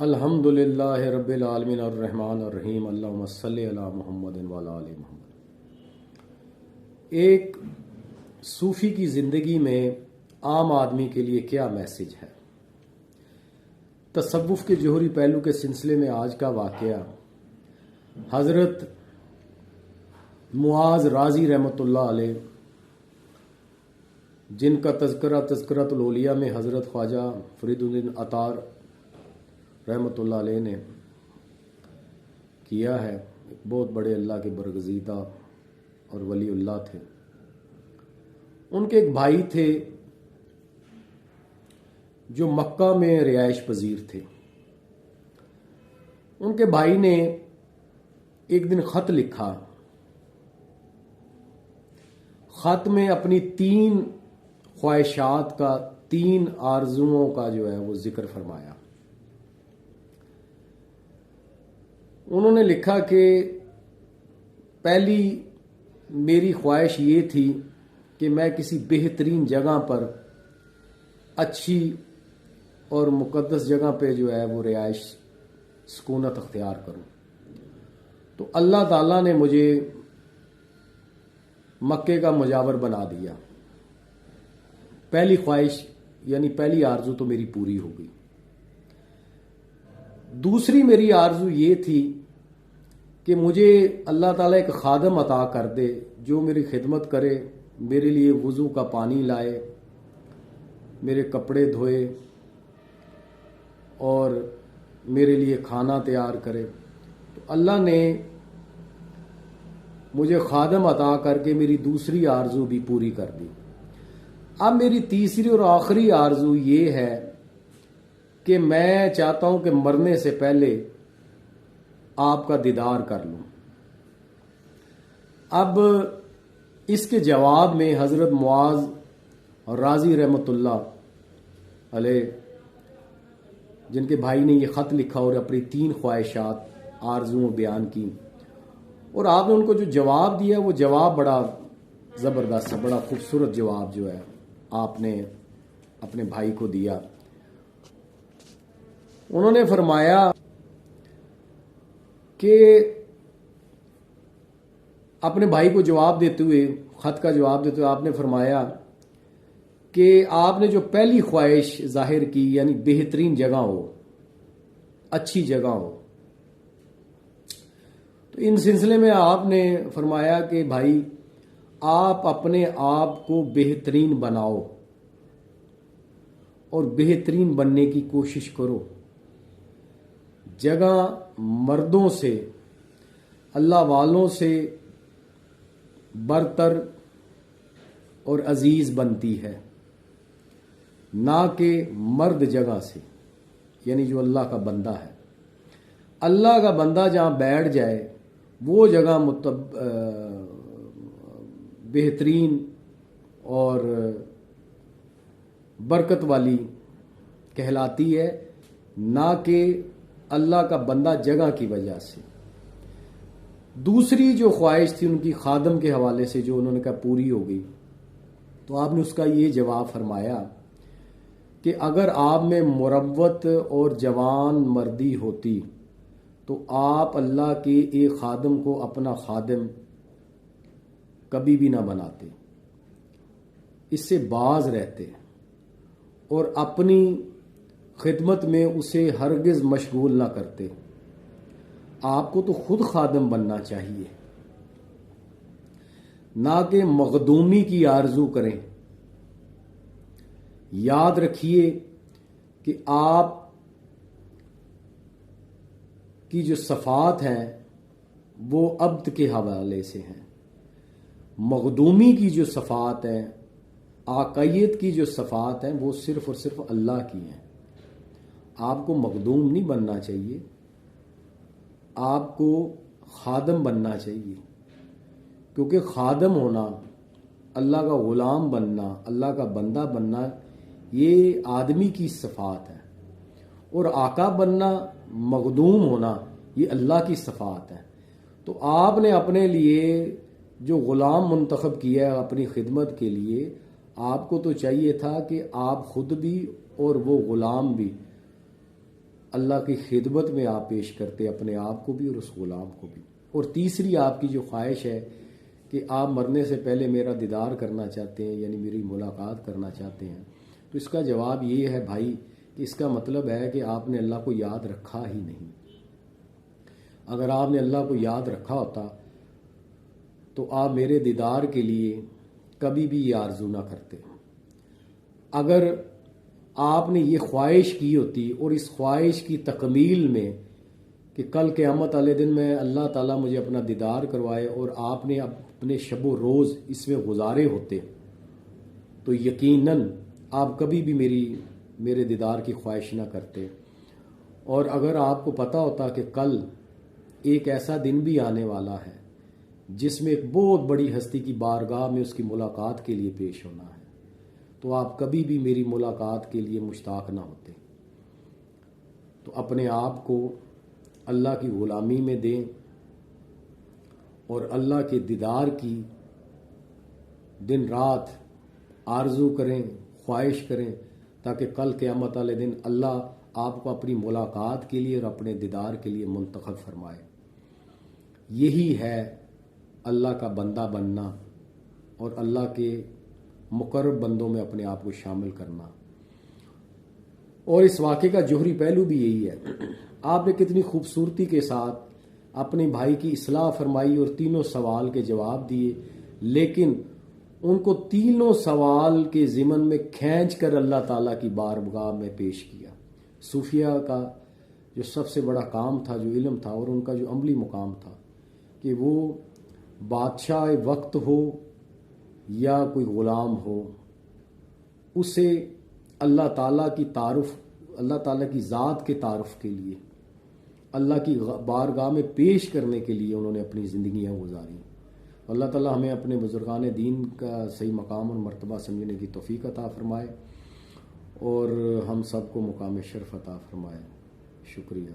अल्हम्दुलिल्लाहि रब्बिल आलमीन अर्रहमानिर रहीम अल्लाहुम्मा सल्लि अला मुहम्मदिन व अला आलि मुहम्मद। एक सूफ़ी की ज़िंदगी में आम आदमी के लिए क्या मैसेज है? तसव्वुफ़ के जोहरी पहलू के सिलसिले में आज का वाक़या हज़रत मुआज़ राज़ी रहमतुल्लाह अलैह, जिनका तज़किरतुल औलिया में हज़रत ख्वाजा फरीदुद्दीन अतार रहमतुल्लाह अलैह ने किया है। एक बहुत बड़े अल्लाह के बरगज़ीदा और वलीउल्लाह थे। उनके एक भाई थे जो मक्का में रिहाइश पजीर थे। उनके भाई ने एक दिन ख़त लिखा। ख़त में अपनी 3 ख्वाहिशात का, 3 आरजुओं का जो है वो जिक्र फरमाया। उन्होंने लिखा कि पहली मेरी ख्वाहिश ये थी कि मैं किसी बेहतरीन जगह पर, अच्छी और मुक़द्दस जगह पे जो है वो रिहाइश सुकूनत अख्तियार करूं। तो अल्लाह ताला ने मुझे मक्के का मुजावर बना दिया। पहली ख्वाहिश यानी पहली आरजू तो मेरी पूरी हो गई। दूसरी मेरी आरजू ये थी कि मुझे अल्लाह ताला एक खादम अता कर दे जो मेरी खिदमत करे, मेरे लिए वज़ू का पानी लाए, मेरे कपड़े धोए और मेरे लिए खाना तैयार करे। तो अल्लाह ने मुझे खादम अता करके मेरी दूसरी आरजू भी पूरी कर दी। अब मेरी तीसरी और आखिरी आरजू ये है कि मैं चाहता हूं कि मरने से पहले आपका दीदार कर लूं। अब इसके जवाब में हज़रत मुआज़ और राज़ी रहमतुल्लाह अलैह, जिनके भाई ने ये ख़त लिखा और अपनी 3 ख्वाहिशात, आरजुएं बयान की, और आपने उनको जो जवाब दिया वो जवाब बड़ा ज़बरदस्त है, बड़ा खूबसूरत जवाब जो है आपने अपने भाई को दिया। उन्होंने फरमाया कि अपने भाई को जवाब देते हुए, ख़त का जवाब देते हुए आपने फरमाया कि आपने जो पहली ख्वाहिश जाहिर की यानी बेहतरीन जगह हो, अच्छी जगह हो, तो इन सिलसिले में आपने फरमाया कि भाई आप अपने आप को बेहतरीन बनाओ और बेहतरीन बनने की कोशिश करो। जगह मर्दों से, अल्लाह वालों से बरतर और अजीज बनती है, ना कि मर्द जगह से, यानी जो अल्लाह का बंदा है। अल्लाह का बंदा जहाँ बैठ जाए वो जगह बेहतरीन और बरकत वाली कहलाती है, ना कि अल्लाह का बंदा जगह की वजह से। दूसरी जो ख्वाहिश थी उनकी खादम के हवाले से, जो उन्होंने कहा पूरी हो गई, तो आपने उसका ये जवाब फरमाया कि अगर आप में मुरव्वत और जवान मर्दी होती तो आप अल्लाह के एक खादम को अपना खादम कभी भी ना बनाते, इससे बाज रहते और अपनी खिदमत में उसे हरगिज़ मशगूल ना करते। आपको तो खुद खादम बनना चाहिए, ना कि मखदूमी की आरजू करें। याद रखिए कि आप की जो सफ़ात हैं वो अब्द के हवाले से हैं। मखदूमी की जो सफ़ात हैं, आकायत की जो सफ़ात हैं, वो सिर्फ़ और सिर्फ अल्लाह की हैं। आपको मखदूम नहीं बनना चाहिए, आपको खादम बनना चाहिए, क्योंकि खादम होना, अल्लाह का ग़ुलाम बनना, अल्लाह का बंदा बनना, ये आदमी की सफ़ात है, और आका बनना, मखदूम होना, ये अल्लाह की सफ़ात है। तो आपने अपने लिए जो ग़ुलाम मुंतखब किया है अपनी खिदमत के लिए, आपको तो चाहिए था कि आप खुद भी और वो ग़ुलाम भी अल्लाह की खिदमत में आप पेश करते, अपने आप को भी और उस गुलाम को भी। और तीसरी आपकी जो ख्वाहिश है कि आप मरने से पहले मेरा दीदार करना चाहते हैं, यानी मेरी मुलाकात करना चाहते हैं, तो इसका जवाब ये है भाई कि इसका मतलब है कि आपने अल्लाह को याद रखा ही नहीं। अगर आपने अल्लाह को याद रखा होता तो आप मेरे दीदार के लिए कभी भी ये आरजू ना करते। अगर आपने ये ख्वाहिश की होती और इस ख्वाहिश की तकमील में कि कल क़यामत वाले दिन में अल्लाह ताला मुझे अपना दीदार करवाए और आपने अपने शब रोज़ इसमें गुजारे होते, तो यकीनन आप कभी भी मेरे दीदार की ख्वाहिश ना करते। और अगर आपको पता होता कि कल एक ऐसा दिन भी आने वाला है जिसमें एक बहुत बड़ी हस्ती की बारगाह में उसकी मुलाकात के लिए पेश होना है, तो आप कभी भी मेरी मुलाकात के लिए मुश्ताक ना होते। तो अपने आप को अल्लाह की ग़ुलामी में दें और अल्लाह के दीदार की दिन रात आरजू करें, ख्वाहिश करें, ताकि कल क़यामत वाले दिन अल्लाह आपको अपनी मुलाकात के लिए और अपने दीदार के लिए मुंतखब फरमाए। यही है अल्लाह का बंदा बनना और अल्लाह के मुकर्रब बंदों में अपने आप को शामिल करना। और इस वाक़े का जोहरी पहलू भी यही है। आपने कितनी खूबसूरती के साथ अपने भाई की इस्लाह फरमाई और तीनों सवाल के जवाब दिए, लेकिन उनको तीनों सवाल के ज़िमन में खींच कर अल्लाह ताला की बारगाह में पेश किया। सूफिया का जो सबसे बड़ा काम था, जो इल्म था, और उनका जो अमली मुकाम था कि वो बादशाह वक्त हो या कोई ग़ुलाम हो, उसे अल्लाह ताला की तारुफ, अल्लाह ताला की ज़ात के तारुफ के लिए, अल्लाह की बारगाह में पेश करने के लिए उन्होंने अपनी ज़िंदगियाँ गुजारी। अल्लाह ताला हमें अपने बुज़ुर्गान दीन का सही मकाम और मर्तबा समझने की तौफ़ीक़ अता फ़रमाए और हम सबको मुकाम शर्फ़ अता फ़रमाए। शुक्रिया।